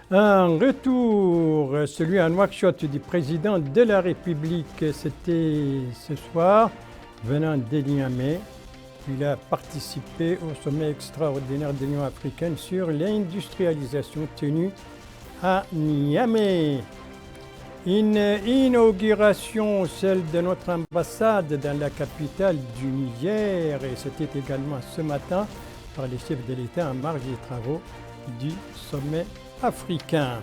Un retour, celui à Nouakchott du président de la République, c'était ce soir, venant de Niamey. Il a participé au sommet extraordinaire de l'Union africaine sur l'industrialisation tenu à Niamey. Une inauguration, celle de notre ambassade dans la capitale du Niger, et c'était également ce matin par les chefs de l'État en marge des travaux du sommet africain.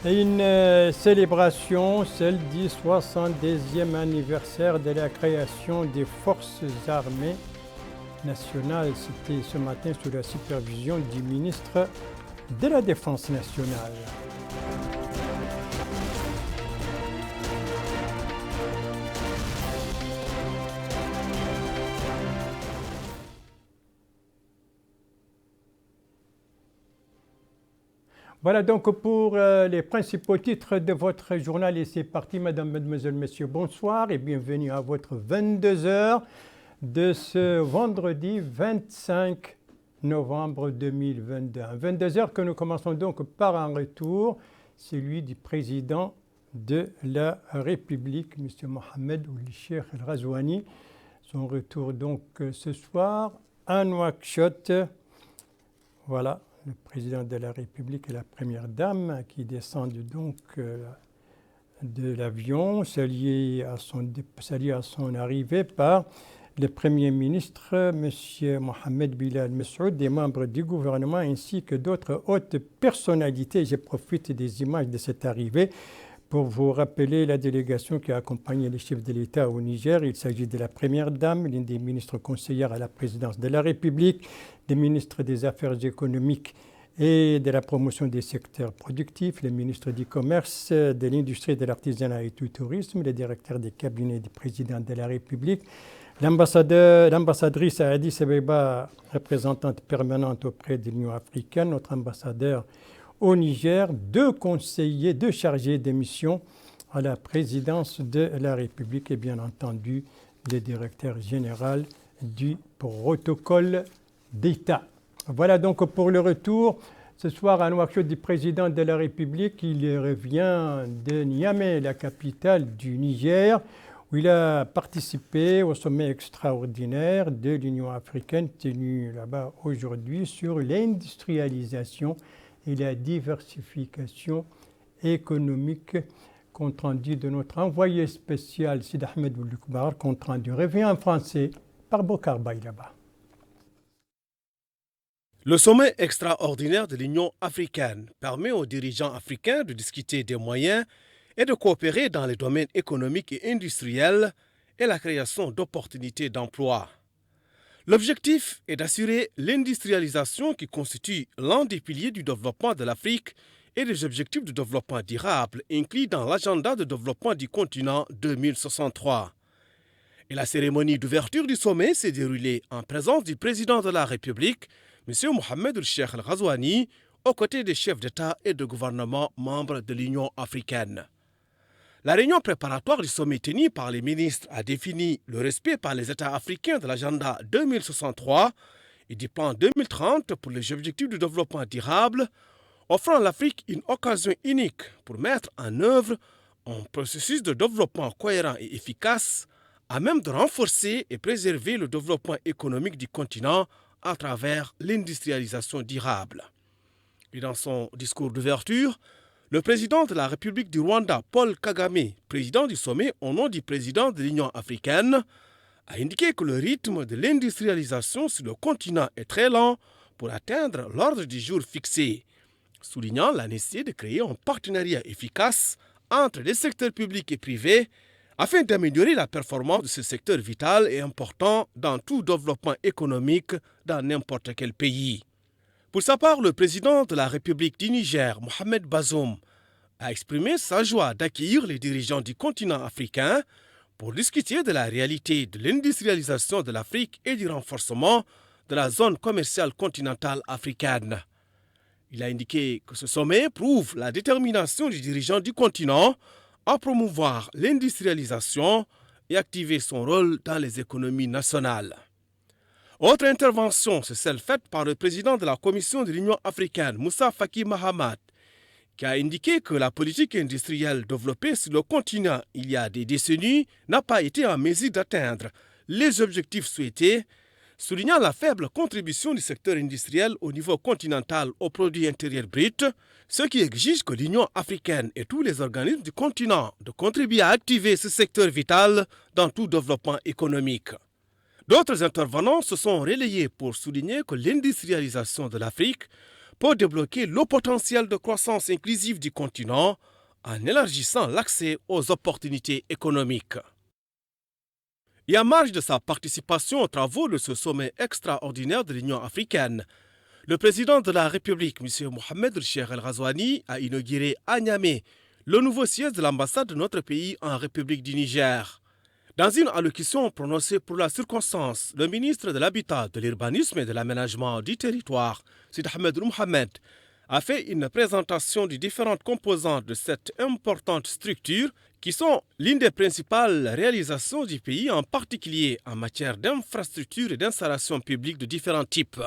Et une célébration, celle du 70e anniversaire de la création des forces armées nationales. C'était ce matin sous la supervision du ministre de la Défense nationale. Voilà donc pour les principaux titres de votre journal et c'est parti, mesdames, mesdemoiselles, messieurs, bonsoir et bienvenue à votre 22h de ce vendredi 25 novembre 2022. 22h que nous commençons donc par un retour, celui du président de la République, M. Mohamed Ould Cheikh El Ghazouani. Son retour donc ce soir à Nouakchott. Voilà. Le président de la République et la première dame qui descendent donc de l'avion, salués à son arrivée par le Premier ministre, M. Mohamed Bilal Messoud, des membres du gouvernement ainsi que d'autres hautes personnalités. Je profite des images de cette arrivée pour vous rappeler la délégation qui a accompagné les chefs de l'État au Niger. Il s'agit de la Première Dame, l'une des ministres conseillères à la présidence de la République, des ministres des Affaires économiques et de la promotion des secteurs productifs, les ministres du Commerce, de l'Industrie, de l'Artisanat et du Tourisme, les directeurs des cabinets du président de la République, l'ambassadrice à Addis Abeba, représentante permanente auprès de l'Union africaine, notre ambassadeur au Niger, deux conseillers, deux chargés de mission à la présidence de la République et bien entendu le directeur général du protocole d'État. Voilà donc pour le retour ce soir à Nouakchott du président de la République. Il revient de Niamey, la capitale du Niger, où il a participé au sommet extraordinaire de l'Union africaine tenu là-bas aujourd'hui sur l'industrialisation et la diversification économique. Compte rendu de notre envoyé spécial Sid Ahmed Ouloukbar, compte rendu revient en français par Bokar Baïlaba. Le sommet extraordinaire de l'Union africaine permet aux dirigeants africains de discuter des moyens et de coopérer dans les domaines économiques et industriels et la création d'opportunités d'emploi. L'objectif est d'assurer l'industrialisation qui constitue l'un des piliers du développement de l'Afrique et des objectifs de développement durable inclus dans l'agenda de développement du continent 2063. Et la cérémonie d'ouverture du sommet s'est déroulée en présence du président de la République, M. Mohamed Ould Cheikh El Ghazouani, aux côtés des chefs d'État et de gouvernement membres de l'Union africaine. La réunion préparatoire du sommet tenu par les ministres a défini le respect par les États africains de l'agenda 2063 et du plan 2030 pour les objectifs de développement durable, offrant à l'Afrique une occasion unique pour mettre en œuvre un processus de développement cohérent et efficace à même de renforcer et préserver le développement économique du continent à travers l'industrialisation durable. Et dans son discours d'ouverture, le président de la République du Rwanda, Paul Kagame, président du sommet au nom du président de l'Union africaine, a indiqué que le rythme de l'industrialisation sur le continent est très lent pour atteindre l'ordre du jour fixé, soulignant la nécessité de créer un partenariat efficace entre les secteurs publics et privés afin d'améliorer la performance de ce secteur vital et important dans tout développement économique dans n'importe quel pays. Pour sa part, le président de la République du Niger, Mohamed Bazoum, a exprimé sa joie d'accueillir les dirigeants du continent africain pour discuter de la réalité de l'industrialisation de l'Afrique et du renforcement de la zone commerciale continentale africaine. Il a indiqué que ce sommet prouve la détermination du dirigeant du continent à promouvoir l'industrialisation et activer son rôle dans les économies nationales. Autre intervention, c'est celle faite par le président de la Commission de l'Union africaine, Moussa Faki Mahamat, qui a indiqué que la politique industrielle développée sur le continent il y a des décennies n'a pas été en mesure d'atteindre les objectifs souhaités, soulignant la faible contribution du secteur industriel au niveau continental au produit intérieur brut, ce qui exige que l'Union africaine et tous les organismes du continent de contribuer à activer ce secteur vital dans tout développement économique. D'autres intervenants se sont relayés pour souligner que l'industrialisation de l'Afrique peut débloquer le potentiel de croissance inclusive du continent en élargissant l'accès aux opportunités économiques. Et en marge de sa participation aux travaux de ce sommet extraordinaire de l'Union africaine, le président de la République, M. Mohamed Cheikh El Ghazouani, a inauguré à Niamey le nouveau siège de l'ambassade de notre pays en République du Niger. Dans une allocution prononcée pour la circonstance, le ministre de l'Habitat, de l'Urbanisme et de l'Aménagement du Territoire, Sid Ahmed Mohamed, a fait une présentation des différentes composantes de cette importante structure qui sont l'une des principales réalisations du pays, en particulier en matière d'infrastructures et d'installations publiques de différents types.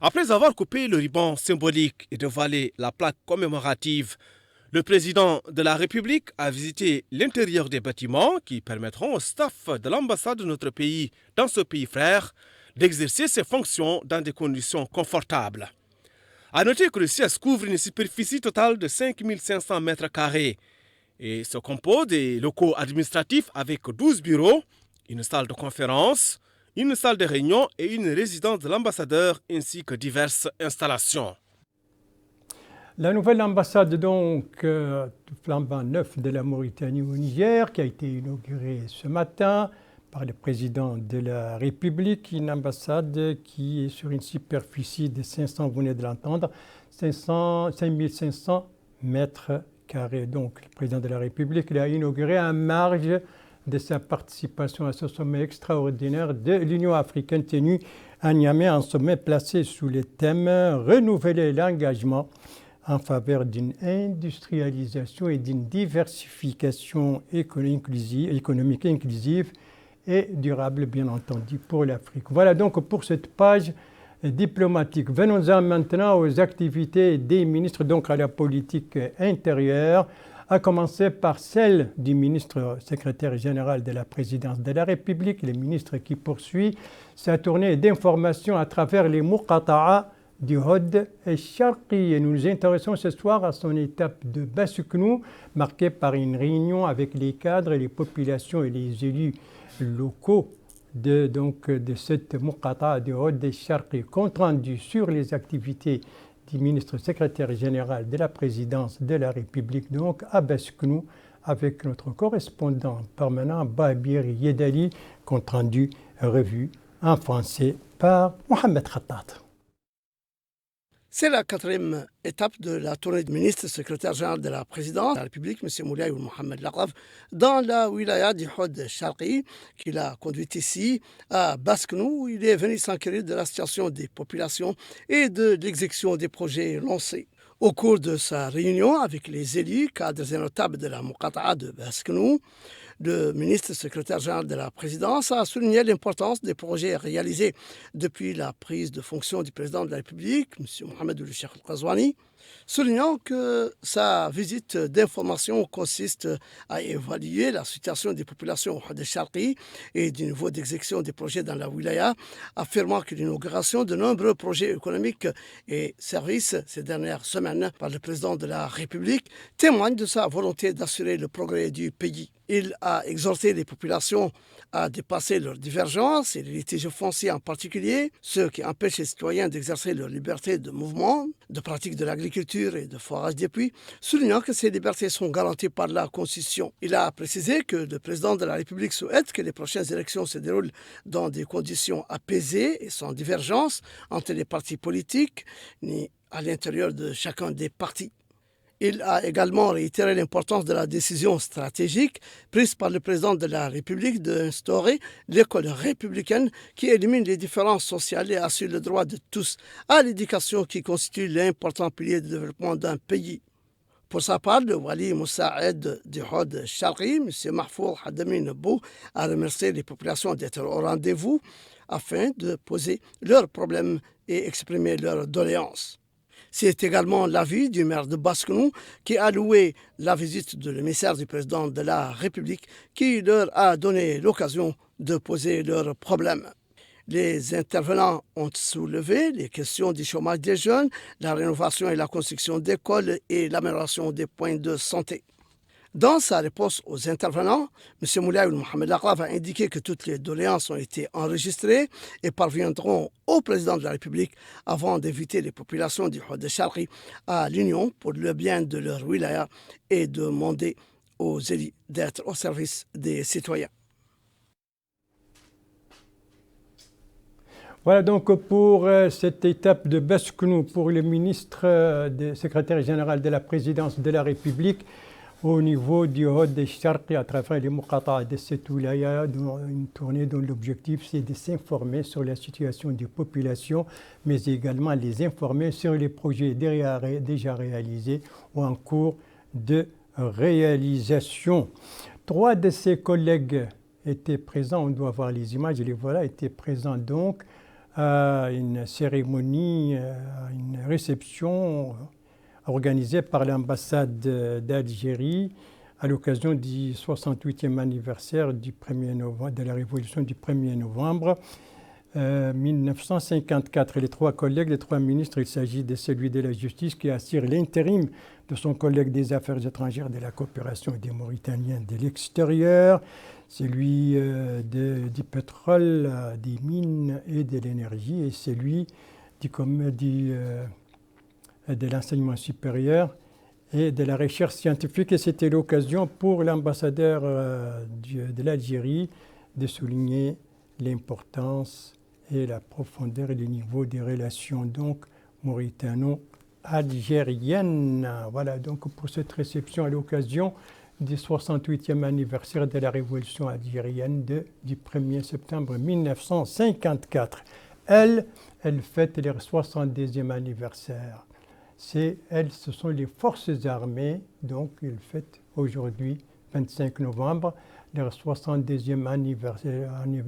Après avoir coupé le ruban symbolique et dévoilé la plaque commémorative, le président de la République a visité l'intérieur des bâtiments qui permettront au staff de l'ambassade de notre pays dans ce pays frère d'exercer ses fonctions dans des conditions confortables. A noter que le siège couvre une superficie totale de 5 500 mètres carrés et se compose des locaux administratifs avec 12 bureaux, une salle de conférence, une salle de réunion et une résidence de l'ambassadeur ainsi que diverses installations. La nouvelle ambassade donc flambant neuf de la Mauritanie au Niger qui a été inaugurée ce matin par le président de la République, une ambassade qui est sur une superficie de 500, vous venez de l'entendre, 5500 mètres carrés. Donc le président de la République l'a inauguré en marge de sa participation à ce sommet extraordinaire de l'Union africaine tenu à Niamey, un sommet placé sous le thème « Renouveler l'engagement » en faveur d'une industrialisation et d'une diversification économique inclusive et durable, bien entendu, pour l'Afrique. Voilà donc pour cette page diplomatique. Venons-en maintenant aux activités des ministres, donc à la politique intérieure, à commencer par celle du ministre secrétaire général de la présidence de la République, le ministre qui poursuit sa tournée d'information à travers les Muqata'a du Hod Sharqi. Et nous nous intéressons ce soir à son étape de Bassuknou, marquée par une réunion avec les cadres, les populations et les élus locaux de cette Muqata'a du Hod Sharqi. Compte rendu sur les activités du ministre secrétaire général de la présidence de la République, donc à Bassuknou, avec notre correspondant permanent Babir Yedali, compte rendu revu en français par Mohamed Khattat. C'est la quatrième étape de la tournée du ministre secrétaire général de la présidence de la République, M. Moulaye Mohamed Laqaf, dans la wilaya du Hod Sharqi, qu'il a conduite ici à Bassuknou, où il est venu s'enquérir de la situation des populations et de l'exécution des projets lancés. Au cours de sa réunion avec les élus, cadres et notables de la Muqata'a de Bassuknou, le ministre secrétaire général de la présidence a souligné l'importance des projets réalisés depuis la prise de fonction du président de la République, M. Mohamed Cheikh El Ghazouani, soulignant que sa visite d'information consiste à évaluer la situation des populations au Hod Sharqi et du niveau d'exécution des projets dans la wilaya, affirmant que l'inauguration de nombreux projets économiques et services ces dernières semaines par le président de la République témoigne de sa volonté d'assurer le progrès du pays. Il a exhorté les populations à dépasser leurs divergences et les litiges fonciers en particulier, ceux qui empêchent les citoyens d'exercer leur liberté de mouvement, de pratique de l'agriculture et de forage des puits, soulignant que ces libertés sont garanties par la Constitution. Il a précisé que le président de la République souhaite que les prochaines élections se déroulent dans des conditions apaisées et sans divergence entre les partis politiques ni à l'intérieur de chacun des partis. Il a également réitéré l'importance de la décision stratégique prise par le président de la République d'instaurer l'école républicaine qui élimine les différences sociales et assure le droit de tous à l'éducation qui constitue l'important pilier de développement d'un pays. Pour sa part, le Wali Moussaïd du Hod Sharqi, M. Mahfouz Hadami Nebou, a remercié les populations d'être au rendez-vous afin de poser leurs problèmes et exprimer leurs doléances. C'est également l'avis du maire de Basse-Knou qui a loué la visite de l'émissaire du président de la République qui leur a donné l'occasion de poser leurs problèmes. Les intervenants ont soulevé les questions du chômage des jeunes, la rénovation et la construction d'écoles et l'amélioration des points de santé. Dans sa réponse aux intervenants, M. Moulay Mohamed Laqraf a indiqué que toutes les doléances ont été enregistrées et parviendront au président de la République avant d'inviter les populations du Hod Sharqi à l'Union pour le bien de leur wilaya et de demander aux élus d'être au service des citoyens. Voilà donc pour cette étape de Basse-Knou pour le ministre, secrétaire général de la présidence de la République au niveau du Hod Sharqi à travers les Muqata'a de cette wilaya, une tournée dont l'objectif c'est de s'informer sur la situation des populations, mais également les informer sur les projets déjà réalisés ou en cours de réalisation. 3 de ses collègues étaient présents, on doit voir les images, les voilà, étaient présents donc à une cérémonie, une réception organisée par l'ambassade d'Algérie à l'occasion du 68e anniversaire du 1er novembre, de la révolution du 1er novembre 1954. Les 3 collègues, les 3 ministres, il s'agit de celui de la justice qui assure l'intérim de son collègue des affaires étrangères, de la coopération des Mauritaniens de l'extérieur, celui du pétrole, des mines et de l'énergie, et celui de l'enseignement supérieur et de la recherche scientifique. Et c'était l'occasion pour l'ambassadeur de l'Algérie de souligner l'importance et la profondeur et le niveau des relations donc mauritano-algériennes. Voilà donc pour cette réception à l'occasion du 68e anniversaire de la révolution algérienne du 1er septembre 1954. Elle fête leur 70e anniversaire. Ce sont les forces armées, donc ils fêtent aujourd'hui, 25 novembre, leur 70e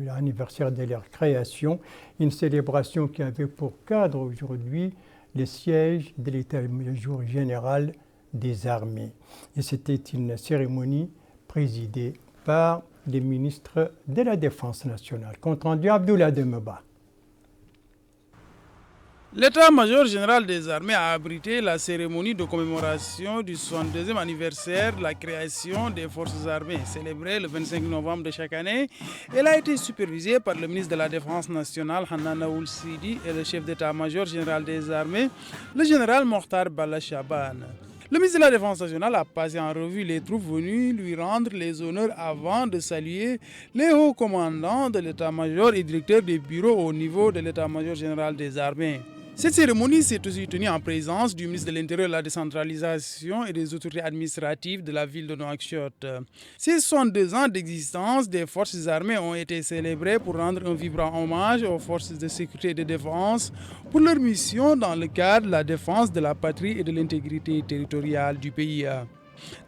anniversaire de leur création, une célébration qui avait pour cadre aujourd'hui le siège de l'état-major général des armées. Et c'était une cérémonie présidée par les ministres de la Défense nationale. Compte rendu Abdoulaye Demeba. L'état-major général des armées a abrité la cérémonie de commémoration du 62e anniversaire de la création des forces armées, célébrée le 25 novembre de chaque année. Elle a été supervisée par le ministre de la Défense nationale, Hanana Ould Sidi, et le chef d'état-major général des armées, le général Mokhtar Balla Chaban. Le ministre de la Défense nationale a passé en revue les troupes venues lui rendre les honneurs avant de saluer les hauts commandants de l'état-major et directeurs des bureaux au niveau de l'état-major général des armées. Cette cérémonie s'est aussi tenue en présence du ministre de l'Intérieur, de la décentralisation et des autorités administratives de la ville de Nouakchott. Ces 62 ans d'existence des forces armées ont été célébrés pour rendre un vibrant hommage aux forces de sécurité et de défense pour leur mission dans le cadre de la défense de la patrie et de l'intégrité territoriale du pays.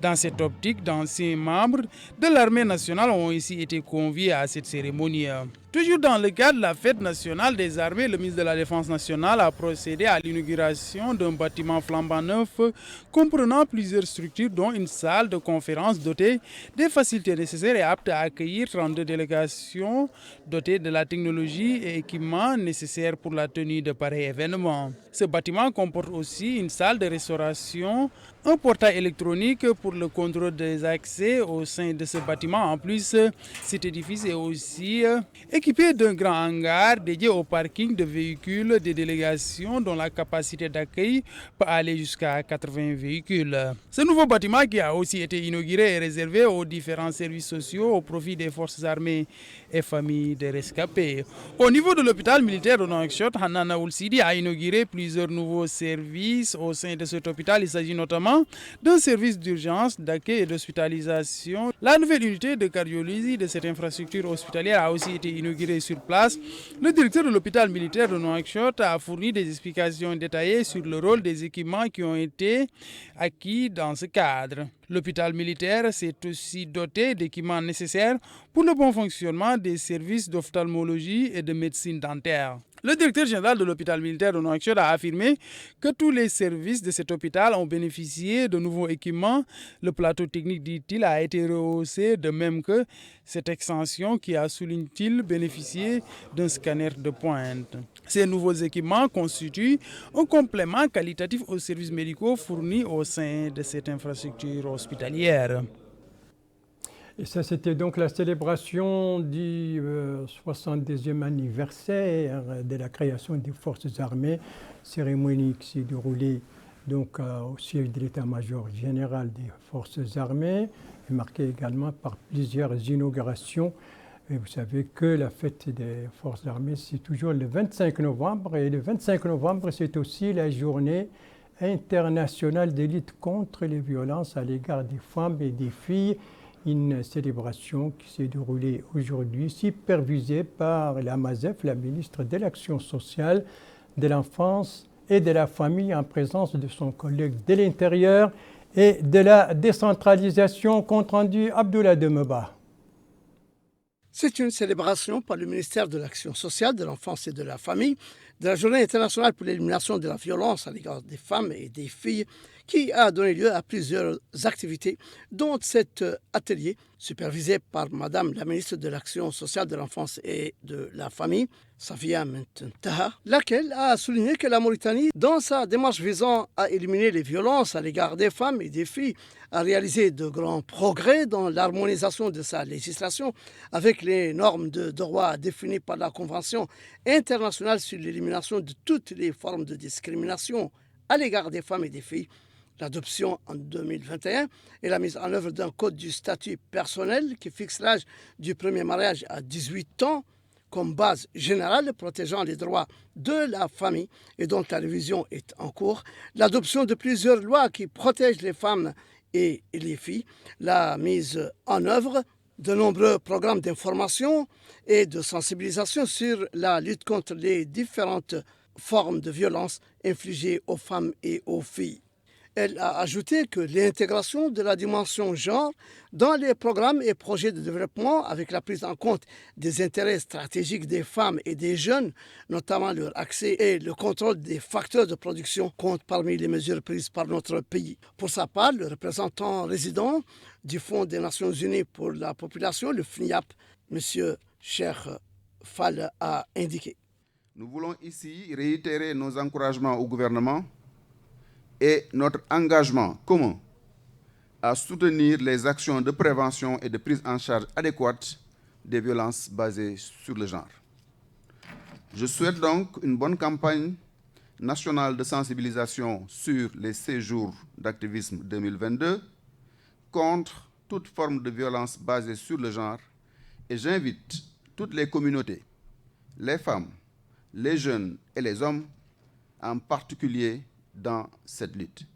Dans cette optique, d'anciens membres de l'armée nationale ont aussi été conviés à cette cérémonie. Toujours dans le cadre de la fête nationale des armées, le ministre de la Défense nationale a procédé à l'inauguration d'un bâtiment flambant neuf comprenant plusieurs structures dont une salle de conférence dotée des facilités nécessaires et apte à accueillir 32 délégations dotées de la technologie et équipements nécessaires pour la tenue de pareils événements. Ce bâtiment comporte aussi une salle de restauration, un portail électronique pour le contrôle des accès au sein de ce bâtiment. En plus, cet édifice est aussi équipé d'un grand hangar dédié au parking de véhicules des délégations dont la capacité d'accueil peut aller jusqu'à 80 véhicules. Ce nouveau bâtiment qui a aussi été inauguré est réservé aux différents services sociaux au profit des forces armées et familles des rescapés. Au niveau de l'hôpital militaire de Nouakchott, Hanana Ould Sidi a inauguré plusieurs nouveaux services au sein de cet hôpital. Il s'agit notamment d'un service d'urgence, d'accueil et d'hospitalisation. La nouvelle unité de cardiologie de cette infrastructure hospitalière a aussi été inaugurée inauguré sur place, le directeur de l'hôpital militaire de Nouakchott a fourni des explications détaillées sur le rôle des équipements qui ont été acquis dans ce cadre. L'hôpital militaire s'est aussi doté d'équipements nécessaires pour le bon fonctionnement des services d'ophtalmologie et de médecine dentaire. Le directeur général de l'hôpital militaire de Nouakchott a affirmé que tous les services de cet hôpital ont bénéficié de nouveaux équipements. Le plateau technique, dit-il, a été rehaussé, de même que cette extension qui a, souligne-t-il, bénéficié d'un scanner de pointe. Ces nouveaux équipements constituent un complément qualitatif aux services médicaux fournis au sein de cette infrastructure hospitalière. Et ça, c'était donc la célébration du 70e anniversaire de la création des forces armées, cérémonie qui s'est déroulée donc, au siège de l'état-major général des forces armées, et marquée également par plusieurs inaugurations. Et vous savez que la fête des forces armées, c'est toujours le 25 novembre, et le 25 novembre, c'est aussi la journée internationale de lutte contre les violences à l'égard des femmes et des filles. Une célébration qui s'est déroulée aujourd'hui, supervisée par la MASEF, la ministre de l'Action sociale, de l'enfance et de la famille, en présence de son collègue de l'Intérieur et de la décentralisation, compte rendu Abdoulaye Demeba. C'est une célébration par le ministère de l'Action sociale, de l'enfance et de la famille de la Journée internationale pour l'élimination de la violence à l'égard des femmes et des filles qui a donné lieu à plusieurs activités, dont cet atelier supervisé par Madame la ministre de l'Action sociale, de l'enfance et de la famille, Safia Mententaha, laquelle a souligné que la Mauritanie, dans sa démarche visant à éliminer les violences à l'égard des femmes et des filles, a réalisé de grands progrès dans l'harmonisation de sa législation avec les normes de droit définies par la Convention internationale sur l'élimination de toutes les formes de discrimination à l'égard des femmes et des filles, l'adoption en 2021 et la mise en œuvre d'un code du statut personnel qui fixe l'âge du premier mariage à 18 ans comme base générale protégeant les droits de la famille et dont la révision est en cours, l'adoption de plusieurs lois qui protègent les femmes et les filles, la mise en œuvre de nombreux programmes d'information et de sensibilisation sur la lutte contre les différentes formes de violence infligées aux femmes et aux filles. Elle a ajouté que l'intégration de la dimension genre dans les programmes et projets de développement avec la prise en compte des intérêts stratégiques des femmes et des jeunes, notamment leur accès et le contrôle des facteurs de production, compte parmi les mesures prises par notre pays. Pour sa part, le représentant résident du Fonds des Nations Unies pour la population, le FNIAP, M. Cheikh Fall, a indiqué. Nous voulons ici réitérer nos encouragements au gouvernement et notre engagement commun à soutenir les actions de prévention et de prise en charge adéquate des violences basées sur le genre. Je souhaite donc une bonne campagne nationale de sensibilisation sur les séjours d'activisme 2022 contre toute forme de violence basée sur le genre et j'invite toutes les communautés, les femmes, les jeunes et les hommes, en particulier dans cette lutte.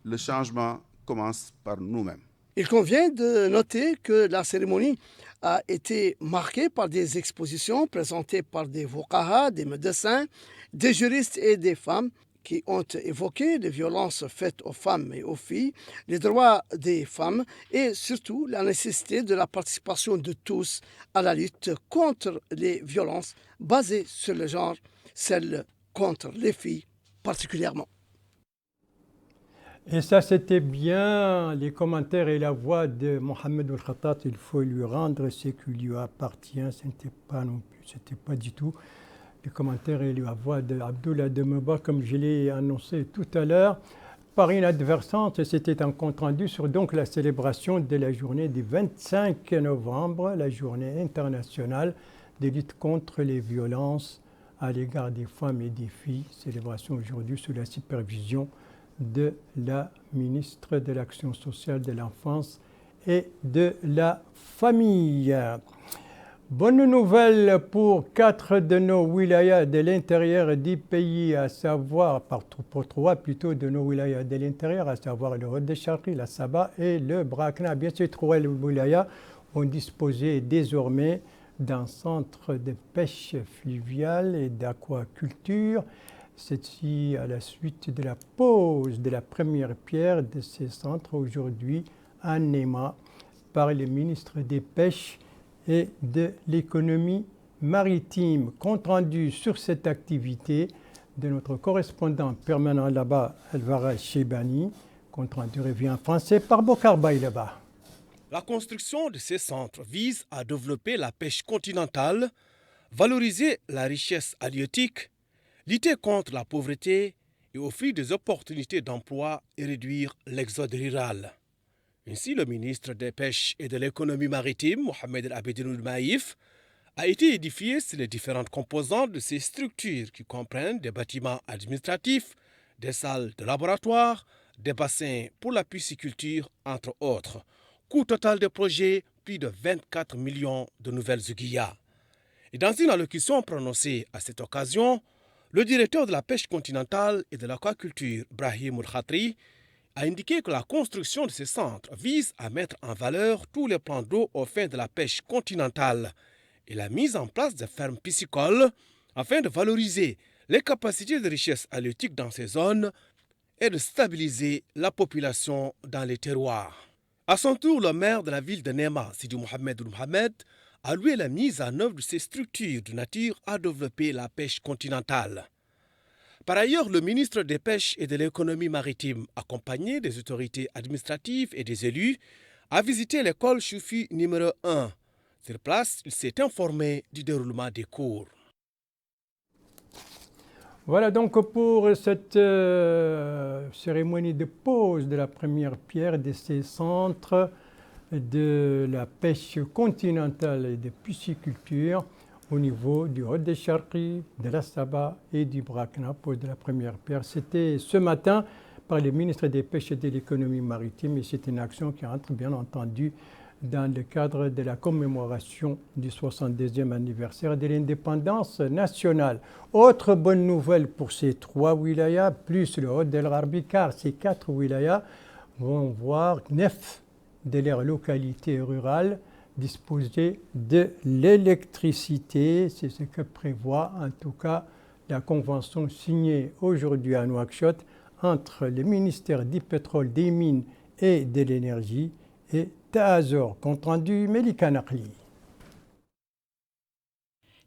Le changement commence par nous-mêmes. Il convient de noter que la cérémonie a été marquée par des expositions présentées par des voqaha, des médecins, des juristes et des femmes qui ont évoqué les violences faites aux femmes et aux filles, les droits des femmes et surtout la nécessité de la participation de tous à la lutte contre les violences basées sur le genre, celles contre les filles particulièrement. Et ça, c'était bien les commentaires et la voix de Mohamed El-Khattat. Il faut lui rendre ce qui lui appartient. Ce n'était pas non plus, c'était pas du tout les commentaires et la voix d'Abdoulaye Demeba, comme je l'ai annoncé tout à l'heure, par inadvertance. C'était un compte rendu sur donc la célébration de la journée du 25 novembre, la journée internationale de lutte contre les violences à l'égard des femmes et des filles. Célébration aujourd'hui sous la supervision de la ministre de l'Action sociale, de l'enfance et de la famille. Bonne nouvelle pour 4 de nos wilayas de l'intérieur du pays, à savoir, pour 3 plutôt de nos wilayas de l'intérieur, à savoir le Hod Charqi, la Saba et le Brakna. Bien sûr, 3 wilayas ont disposé désormais d'un centre de pêche fluviale et d'aquaculture. Ceci à la suite de la pose de la première pierre de ces centres aujourd'hui à Néma par le ministre des Pêches et de l'économie maritime. Compte rendu sur cette activité de notre correspondant permanent là-bas, Alvara Chebani. Compte rendu revient en français par Bokar Baïleba. La construction de ces centres vise à développer la pêche continentale, valoriser la richesse halieutique, lutter contre la pauvreté et offrir des opportunités d'emploi et réduire l'exode rural. Ainsi, le ministre des Pêches et de l'économie maritime, Mohamed El Abedin Maïf, a été édifié sur les différentes composantes de ces structures qui comprennent des bâtiments administratifs, des salles de laboratoire, des bassins pour la pisciculture, entre autres. Coût total des projets, plus de 24 millions de nouvelles aiguillas. Et dans une allocution prononcée à cette occasion, le directeur de la pêche continentale et de l'aquaculture, Brahim Khatri, a indiqué que la construction de ces centres vise à mettre en valeur tous les plans d'eau aux fins de la pêche continentale et la mise en place de fermes piscicoles afin de valoriser les capacités de richesse halieutique dans ces zones et de stabiliser la population dans les terroirs. À son tour, le maire de la ville de Néma, Sidi Mohamed Mohamed, a loué la mise en œuvre de ces structures de nature à développer la pêche continentale. Par ailleurs, le ministre des Pêches et de l'économie maritime, accompagné des autorités administratives et des élus, a visité l'école Choufi numéro 1. Sur place, il s'est informé du déroulement des cours. Voilà donc pour cette cérémonie de pose de la première pierre de ces centres de la pêche continentale et de pisciculture au niveau du Hod Sharqi, de la Saba et du Brakna, pose de la première pierre. C'était ce matin par le ministre des Pêches et de l'économie maritime et c'est une action qui entre bien entendu dans le cadre de la commémoration du 72e anniversaire de l'indépendance nationale. Autre bonne nouvelle pour ces 3 wilayas, plus le Hod El Gharbi, car ces 4 wilayas vont voir 9 de leurs localités rurales disposer de l'électricité. C'est ce que prévoit en tout cas la convention signée aujourd'hui à Nouakchott entre le ministère du pétrole, des mines et de l'énergie et Tazor. Compte rendu Melika Nakli.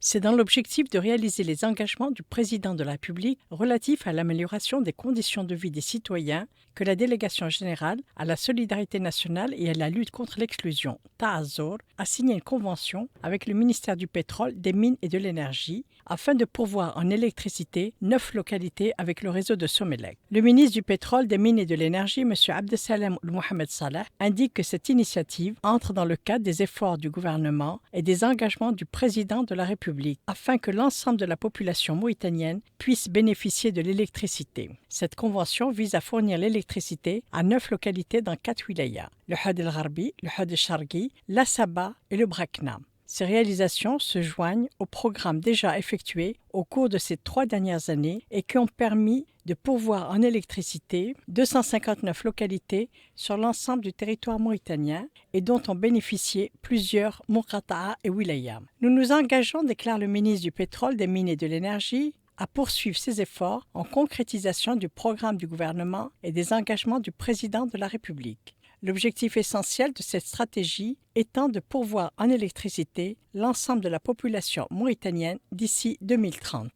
C'est dans l'objectif de réaliser les engagements du président de la République relatifs à l'amélioration des conditions de vie des citoyens que la délégation générale à la solidarité nationale et à la lutte contre l'exclusion, Tazor, a signé une convention avec le ministère du pétrole, des mines et de l'énergie afin de pourvoir en électricité 9 localités avec le réseau de Somelec. Le ministre du pétrole, des mines et de l'énergie, M. Abdesalem Mohamed Saleh, indique que cette initiative entre dans le cadre des efforts du gouvernement et des engagements du président de la République afin que l'ensemble de la population mauritanienne puisse bénéficier de l'électricité. Cette convention vise à fournir l'électricité à 9 localités dans 4 wilayas, le Hod El Gharbi, le Hod Sharqi, la Saba et le Brakna. Ces réalisations se joignent aux programmes déjà effectués au cours de ces 3 dernières années et qui ont permis de pourvoir en électricité 259 localités sur l'ensemble du territoire mauritanien et dont ont bénéficié plusieurs Muqata'a et Wilaya. Nous nous engageons, déclare le ministre du Pétrole, des Mines et de l'Énergie, à poursuivre ces efforts en concrétisation du programme du gouvernement et des engagements du président de la République. L'objectif essentiel de cette stratégie étant de pourvoir en électricité l'ensemble de la population mauritanienne d'ici 2030.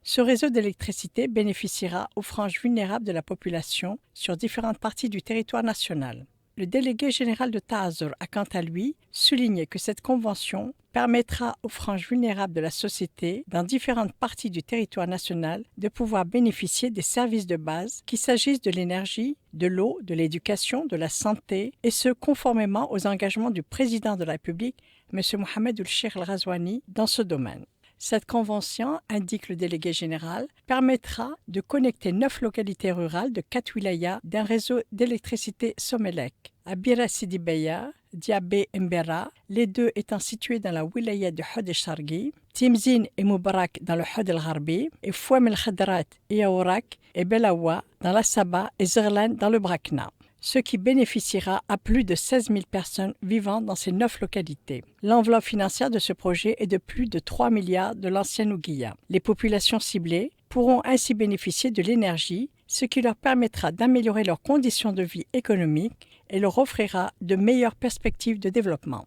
Ce réseau d'électricité bénéficiera aux franges vulnérables de la population sur différentes parties du territoire national. Le délégué général de Tazor a quant à lui souligné que cette convention permettra aux franges vulnérables de la société dans différentes parties du territoire national de pouvoir bénéficier des services de base, qu'il s'agisse de l'énergie, de l'eau, de l'éducation, de la santé, et ce conformément aux engagements du président de la République, M. Mohamed Ould-Cheikh El Ghazouani, dans ce domaine. Cette convention, indique le délégué général, permettra de connecter 9 localités rurales de 4 wilayas d'un réseau d'électricité Somelec, à Bira Sidi Beya, Diabé et Mbera, les deux étant situés dans la wilaya de Hod Sharqi, Timzin et Moubarak dans le Hod El Gharbi, et Fouam El Khadrat et Aourak et Belawa dans la Saba et Zerlan dans le Brakna. ce qui bénéficiera à plus de 16 000 personnes vivant dans ces 9 localités. L'enveloppe financière de ce projet est de plus de 3 milliards de l'ancienne Ouguiya. Les populations ciblées pourront ainsi bénéficier de l'énergie, ce qui leur permettra d'améliorer leurs conditions de vie économiques et leur offrira de meilleures perspectives de développement.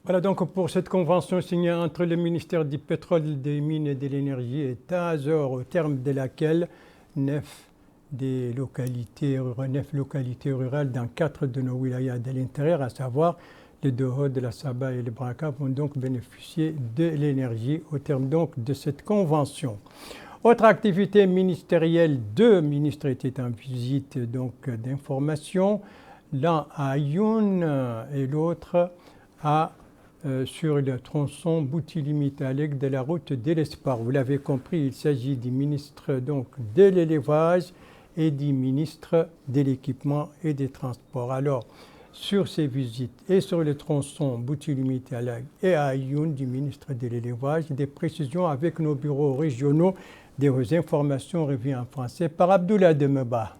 Voilà donc pour cette convention signée entre le ministère du pétrole, des mines et de l'énergie et Tazor, au terme de laquelle 9 localités rurales dans 4 de nos wilayas de l'intérieur, à savoir les Dohod, la Saba et le Braka, vont donc bénéficier de l'énergie au terme donc de cette convention. Autre activité ministérielle, 2 ministres étaient en visite donc d'information, l'un à Ayoun et l'autre sur le tronçon Boutilimi-Talek de la route de l'Espoir. Vous l'avez compris, il s'agit du ministre donc de l'élevage et du ministre de l'équipement et des transports. Alors, sur ces visites et sur le tronçon Boutilimi-Talek et à Ayoun du ministre de l'élevage, des précisions avec nos bureaux régionaux, des informations revues en français par Abdoulaye Demeba.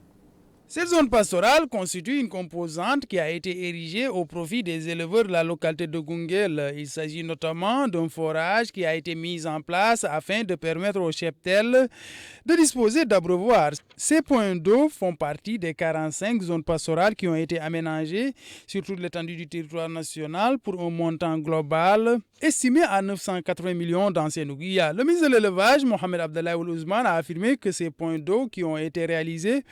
Cette zone pastorale constitue une composante qui a été érigée au profit des éleveurs de la localité de Gungel. Il s'agit notamment d'un forage qui a été mis en place afin de permettre aux cheptels de disposer d'abreuvoirs. Ces points d'eau font partie des 45 zones pastorales qui ont été aménagées sur toute l'étendue du territoire national pour un montant global estimé à 980 millions d'anciens Ouguiya. Le ministre de l'élevage, Mohamed Abdallah Ousmane, a affirmé que ces points d'eau qui ont été réalisés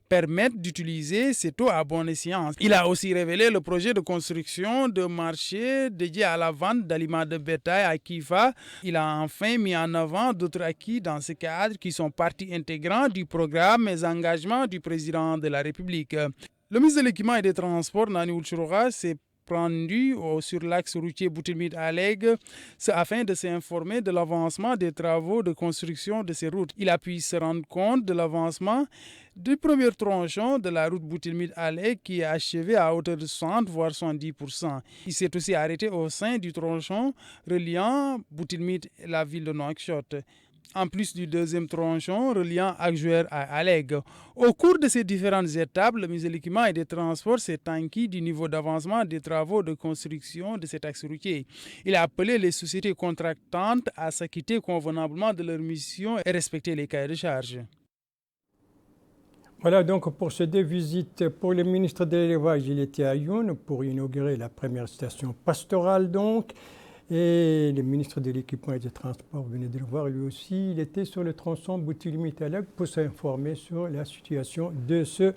permettent d'utiliser cette eau à bon escient. Il a aussi révélé le projet de construction de marchés dédiés à la vente d'aliments de bétail à Kifa. Il a enfin mis en avant d'autres acquis dans ce cadre qui sont partie intégrante du programme et engagements du président de la République. Le ministre de l'Équipement et des Transports, Nani Oulchoura, s'est rendu sur l'axe routier Boutilmit-Aleg afin de s'informer de l'avancement des travaux de construction de ces routes. Il a pu se rendre compte de l'avancement du premier tronçon de la route Boutilmit-Aleg qui est achevé à hauteur de 60 voire 70%. Il s'est aussi arrêté au sein du tronçon reliant Boutilmit et la ville de Nouakchott, en plus du deuxième tronçon reliant Akjouer à Aleg. Au cours de ces différentes étapes, le ministre de l'Équipement et des Transports s'est enquis du niveau d'avancement des travaux de construction de cet axe routier. Il a appelé les sociétés contractantes à s'acquitter convenablement de leur mission et respecter les cahiers de charge. Voilà donc pour ces 2 visites. Pour le ministre de l'élevage, il était à Ayoun pour inaugurer la première station pastorale donc. Et le ministre de l'Équipement et des Transports, vous venez de le voir lui aussi, il était sur le tronçon Boutilmi-Talek pour s'informer sur la situation de ce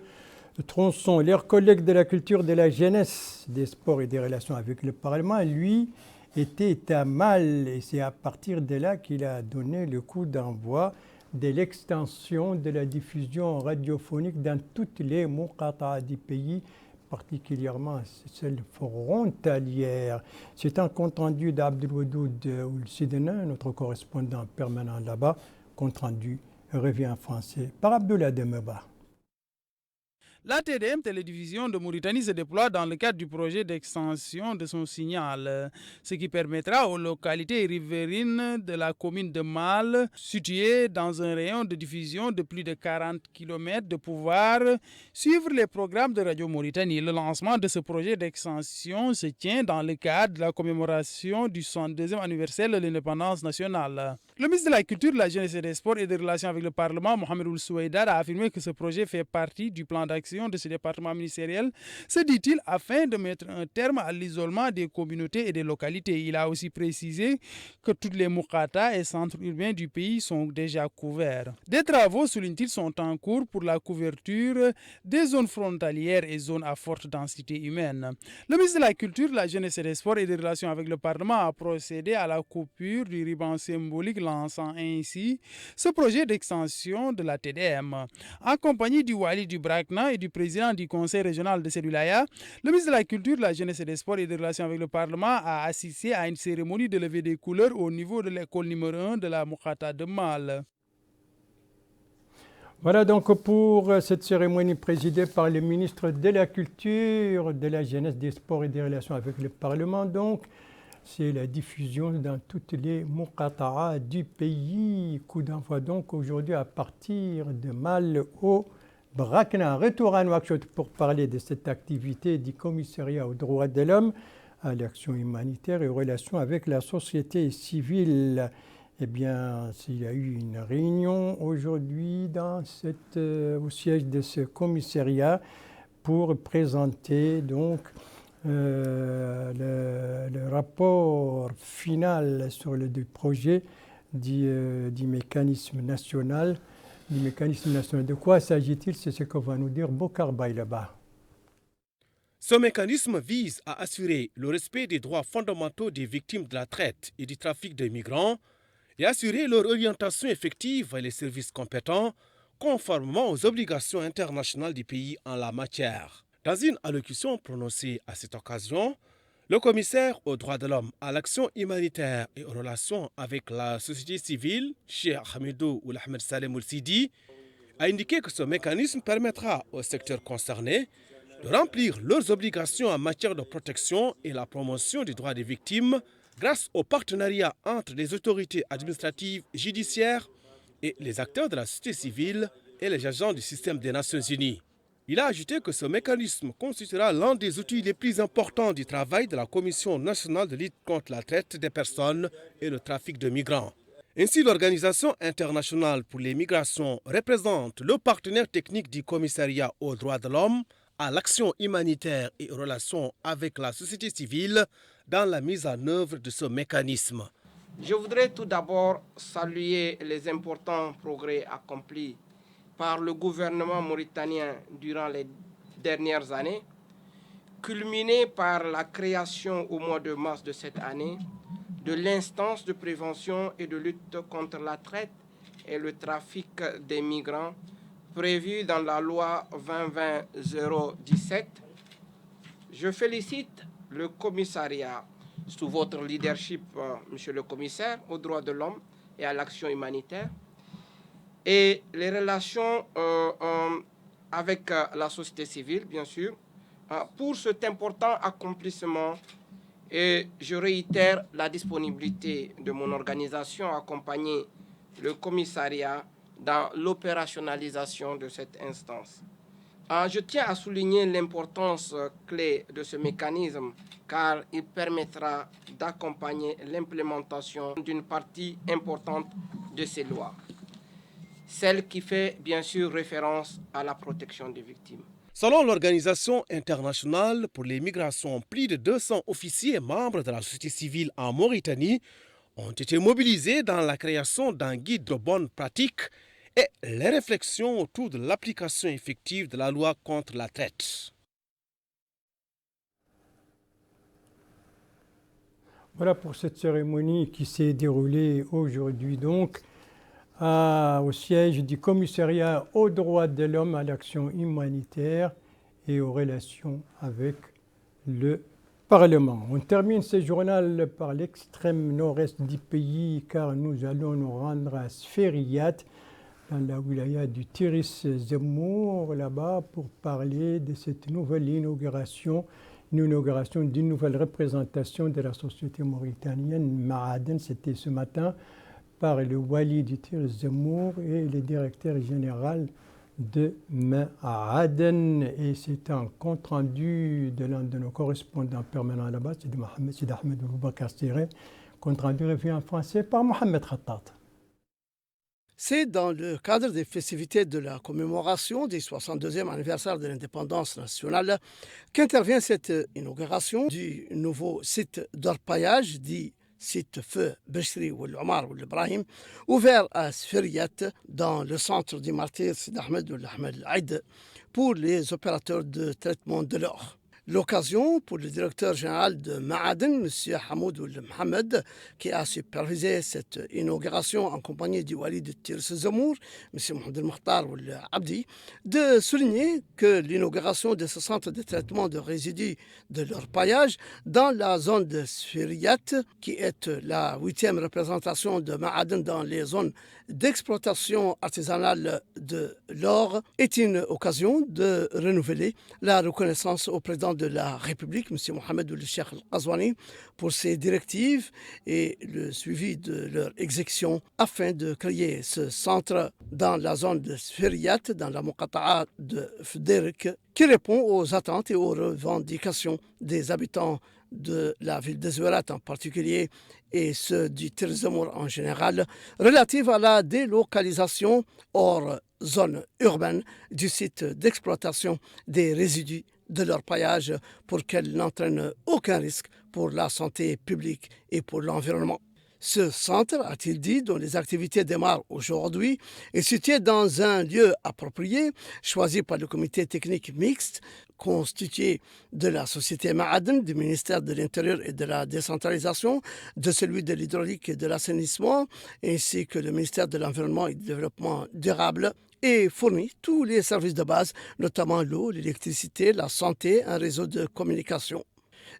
tronçon. Leurs collègues de la culture, de la jeunesse, des sports et des relations avec le Parlement, lui, était à mal. Et c'est à partir de là qu'il a donné le coup d'envoi de l'extension de la diffusion radiophonique dans toutes les muqata'a du pays, particulièrement celle frontalière. C'est un compte-rendu d'Abdelwadoud Oulsidena, notre correspondant permanent là-bas. Compte-rendu revient en français par Abdoulaye Demeba. La TDM Télédivision de Mauritanie se déploie dans le cadre du projet d'extension de son signal, ce qui permettra aux localités riveraines de la commune de Mal, situées dans un rayon de diffusion de plus de 40 km, de pouvoir suivre les programmes de Radio Mauritanie. Le lancement de ce projet d'extension se tient dans le cadre de la commémoration du 62e anniversaire de l'indépendance nationale. Le ministre de la Culture, de la Jeunesse et des Sports et des Relations avec le Parlement, Mohamed Ould Soueïdad, a affirmé que ce projet fait partie du plan d'action de ce département ministériel, se dit-il, afin de mettre un terme à l'isolement des communautés et des localités. Il a aussi précisé que toutes les muqata et centres urbains du pays sont déjà couverts. Des travaux, souligne-t-il, sont en cours pour la couverture des zones frontalières et zones à forte densité humaine. Le ministre de la Culture, de la Jeunesse et des Sports et des Relations avec le Parlement a procédé à la coupure du ruban symbolique, lançant ainsi ce projet d'extension de la TDM. En compagnie du Wali du Brakna et du président du conseil régional de Sedulaya, le ministre de la Culture, de la Jeunesse et des Sports et des Relations avec le Parlement a assisté à une cérémonie de levée des couleurs au niveau de l'école numéro 1 de la muqata de Mal. Voilà donc pour cette cérémonie présidée par le ministre de la Culture, de la Jeunesse, des Sports et des Relations avec le Parlement. Donc, c'est la diffusion dans toutes les muqata'a du pays. Coup d'envoi donc aujourd'hui à partir de Mal au Brakna. Retour à Nouakchott pour parler de cette activité du commissariat aux droits de l'homme, à l'action humanitaire et aux relations avec la société civile. Eh bien, il y a eu une réunion aujourd'hui au siège de ce commissariat pour présenter donc le rapport final sur le projet du mécanisme national. De quoi s'agit-il? C'est ce que va nous dire Bokar Baylaba. Ce mécanisme vise à assurer le respect des droits fondamentaux des victimes de la traite et du trafic de migrants et assurer leur orientation effective vers les services compétents conformément aux obligations internationales du pays en la matière. Dans une allocution prononcée à cette occasion, le commissaire aux droits de l'homme, à l'action humanitaire et aux relations avec la société civile, Cheikh Hamidou Ould Ahmed Salem Ould Sidi, a indiqué que ce mécanisme permettra aux secteurs concernés de remplir leurs obligations en matière de protection et la promotion des droits des victimes grâce au partenariat entre les autorités administratives et judiciaires et les acteurs de la société civile et les agents du système des Nations Unies. Il a ajouté que ce mécanisme constituera l'un des outils les plus importants du travail de la Commission nationale de lutte contre la traite des personnes et le trafic de migrants. Ainsi, l'Organisation internationale pour les migrations représente le partenaire technique du commissariat aux droits de l'homme, à l'action humanitaire et aux relations avec la société civile dans la mise en œuvre de ce mécanisme. Je voudrais tout d'abord saluer les importants progrès accomplis par le gouvernement mauritanien durant les dernières années, culminés par la création au mois de mars de cette année de l'instance de prévention et de lutte contre la traite et le trafic des migrants prévue dans la loi 2020-017. Je félicite le commissariat sous votre leadership, monsieur le commissaire, aux droits de l'homme et à l'action humanitaire, et les relations avec la société civile, bien sûr, pour cet important accomplissement. Et je réitère la disponibilité de mon organisation à accompagner le commissariat dans l'opérationnalisation de cette instance. Je tiens à souligner l'importance clé de ce mécanisme car il permettra d'accompagner l'implémentation d'une partie importante de ces lois, celle qui fait bien sûr référence à la protection des victimes. Selon l'Organisation internationale pour les migrations, plus de 200 officiers membres de la société civile en Mauritanie ont été mobilisés dans la création d'un guide de bonnes pratiques et les réflexions autour de l'application effective de la loi contre la traite. Voilà pour cette cérémonie qui s'est déroulée aujourd'hui donc au siège du commissariat aux droits de l'homme, à l'action humanitaire et aux relations avec le Parlement. On termine ce journal par l'extrême nord-est du pays car nous allons nous rendre à Sferiyat, dans la wilaya du Tiris Zemmour, là-bas, pour parler de cette nouvelle inauguration d'une nouvelle représentation de la société mauritanienne, Ma'aden. C'était ce matin par le wali du Tiris Zemmour et le directeur général de Ma'aden. Et c'est un compte-rendu de l'un de nos correspondants permanents là-bas, c'est Ahmed Boubacar Siré. Compte-rendu revient en français par Mohamed Khattat. C'est dans le cadre des festivités de la commémoration du 62e anniversaire de l'indépendance nationale qu'intervient cette inauguration du nouveau site d'orpaillage dit site feu Bechri ou l'Omar ou l'Ibrahim, ouvert à Sferiyat dans le centre du martyr Sid Ahmed ou l'Ahmed Aïd pour les opérateurs de traitement de l'or. L'occasion pour le directeur général de Ma'aden, M. Hamoud Ould Mohamed, qui a supervisé cette inauguration en compagnie du wali de Tiris Zemmour, M. Mohamed El-Mokhtar Ould Abdi, de souligner que l'inauguration de ce centre de traitement de résidus de l'orpaillage dans la zone de Sferiyat, qui est la 8e représentation de Ma'aden dans les zones d'exploitation artisanale de l'or, est une occasion de renouveler la reconnaissance au président président de la République, M. Mohamed Ould Cheikh Al-Qazouani, pour ses directives et le suivi de leur exécution afin de créer ce centre dans la zone de Sferiyat, dans la Muqata'a de Fderk, qui répond aux attentes et aux revendications des habitants de la ville de Zouerat en particulier et ceux du Tirzemour en général, relative à la délocalisation hors zone urbaine du site d'exploitation des résidus de leur paillage pour qu'elle n'entraîne aucun risque pour la santé publique et pour l'environnement. Ce centre, a-t-il dit, dont les activités démarrent aujourd'hui, est situé dans un lieu approprié, choisi par le comité technique mixte, constitué de la société Ma'aden, du ministère de l'Intérieur et de la Décentralisation, de celui de l'hydraulique et de l'assainissement, ainsi que le ministère de l'Environnement et du Développement durable, et fournit tous les services de base, notamment l'eau, l'électricité, la santé, un réseau de communication.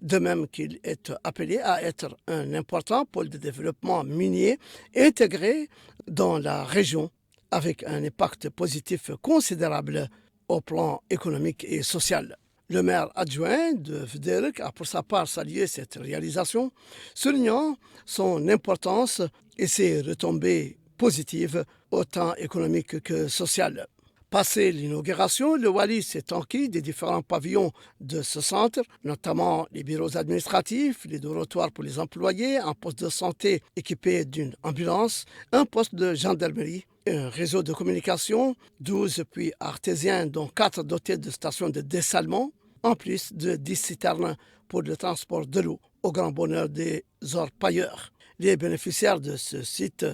De même qu'il est appelé à être un important pôle de développement minier intégré dans la région avec un impact positif considérable au plan économique et social. Le maire adjoint de Fderk a pour sa part salué cette réalisation, soulignant son importance et ses retombées positives autant économiques que sociales. Passé l'inauguration, le Wali s'est enquis des différents pavillons de ce centre, notamment les bureaux administratifs, les dortoirs pour les employés, un poste de santé équipé d'une ambulance, un poste de gendarmerie, un réseau de communication, 12 puits artésiens dont 4 dotés de stations de dessalement, en plus de 10 citernes pour le transport de l'eau, au grand bonheur des orpailleurs. Les bénéficiaires de ce site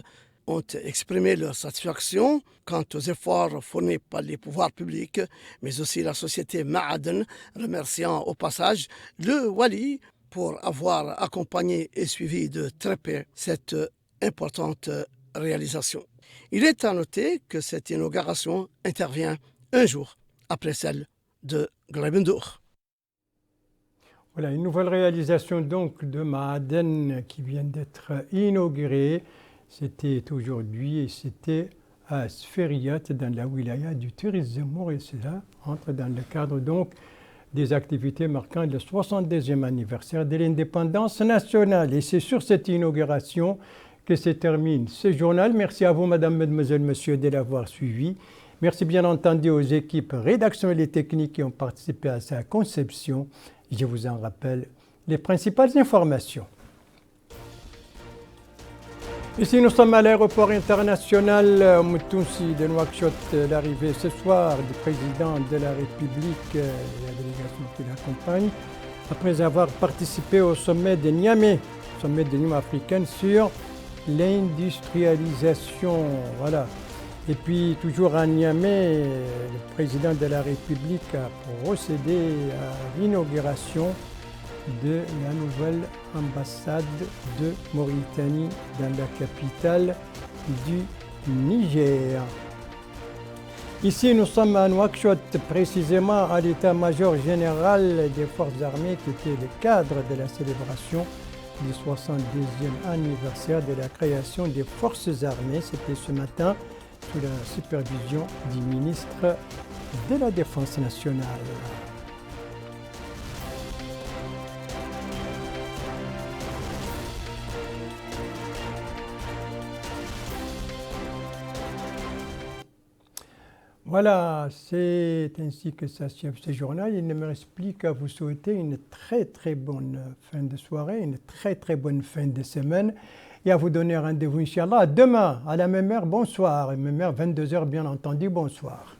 ont exprimé leur satisfaction quant aux efforts fournis par les pouvoirs publics, mais aussi la société Ma'aden, remerciant au passage le Wali pour avoir accompagné et suivi de très près cette importante réalisation. Il est à noter que cette inauguration intervient un jour après celle de Grabendour. Voilà, une nouvelle réalisation donc de Ma'aden qui vient d'être inaugurée. C'était aujourd'hui et c'était à Sferiyat dans la wilaya du Tirzemour et cela entre dans le cadre donc des activités marquant le 72e anniversaire de l'indépendance nationale. Et c'est sur cette inauguration que se termine ce journal. Merci à vous, Madame, Mademoiselle, Monsieur, de l'avoir suivi. Merci bien entendu aux équipes rédaction et les techniques qui ont participé à sa conception. Je vous en rappelle les principales informations. Ici, nous sommes à l'aéroport international Moutounsi de Nouakchott. L'arrivée ce soir du président de la République et la délégation qui l'accompagne, après avoir participé au sommet de Niamey, sommet de l'Union africaine sur l'industrialisation. Voilà. Et puis, toujours à Niamey, le président de la République a procédé à l'inauguration de la nouvelle ambassade de Mauritanie dans la capitale du Niger. Ici, nous sommes à Nouakchott, précisément à l'état-major général des forces armées qui était le cadre de la célébration du 72e anniversaire de la création des forces armées. C'était ce matin sous la supervision du ministre de la Défense nationale. Voilà, c'est ainsi que s'achève ce journal. Il ne me reste plus qu'à vous souhaiter une très bonne fin de soirée, une très bonne fin de semaine et à vous donner rendez-vous, Inch'Allah, demain à la même heure, bonsoir, et même heure, 22h bien entendu, bonsoir.